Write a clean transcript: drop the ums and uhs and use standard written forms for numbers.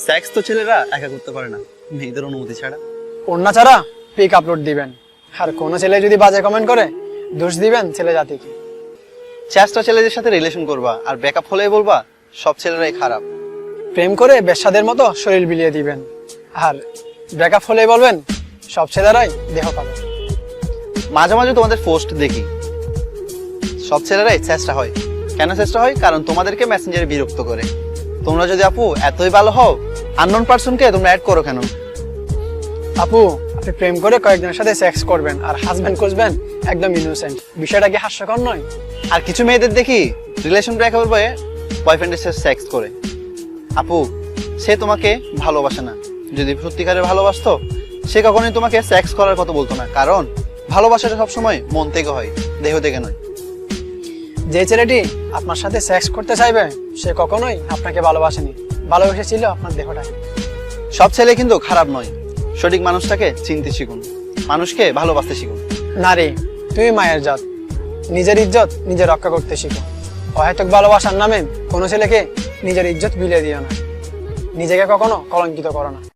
Sex তো ছেলেরা একা করতে পারে না, মেয়েদের অনুমতি ছাড়া। অন্য ছাড়া পিক আপলোড দিবেন, আর কোনো ছেলে যদি বাজে কমেন্ট করে দোষ দিবেন ছেলে জাতিকে। চেষ্টা ছেলেদের সাথে রিলেশন করবা আর ব্রেকআপ হলেই বলবা সব ছেলেরাই খারাপ। প্রেম করে বেশ্যাদের মতো শরীর বিলিয়ে দিবেন, আর ব্রেকআপ হলেই বলবেন সব ছেলেরাই দেহ পাবে। মাঝে মাঝে তোমাদের পোস্ট দেখি, সব ছেলেরাই চেষ্টা হয়। কেন চেষ্টা হয়? কারণ তোমাদেরকে মেসেঞ্জারে বিরক্ত করে। তোমরা যদি আপু এতই ভালো হও, আননোন পারসনকে তোমরা অ্যাড করো কেন? আপু, আপনি প্রেম করে কয়েকজনের সাথে সেক্স করবেন আর হাজবেন্ড খুঁজবেন একদম ইনোসেন্ট, বিষয়টা কি হাস্যকর নয়? আর কিছু মেয়েদের দেখি রিলেশন ব্রেকআপের পরে বয়ফ্রেন্ডের সাথে সেক্স করে। আপু, সে তোমাকে ভালোবাসে না। যদি সত্যিকারে ভালোবাসতো সে কখনোই তোমাকে সেক্স করার কথা বলতো না, কারণ ভালোবাসাটা সবসময় মন থেকে হয়, দেহ থেকে নয়। যে ছেলেটি আপনার সাথে সেক্স করতে চাইবে সে কখনোই আপনাকে ভালোবাসেনি, ভালোবেসেছিল আপনার দেহটাকে। সব ছেলে কিন্তু খারাপ নয়, সঠিক মানুষটাকে চিনতে শিখুন, মানুষকে ভালোবাসতে শিখুন। নারী, তুমি মায়ের জাত, নিজের ইজ্জত নিজে রক্ষা করতে শিখো। অহেতুক ভালোবাসার নামে কোনো ছেলেকে নিজের ইজ্জত বিলিয়ে দিও না, নিজেকে কখনো কলঙ্কিত করো না।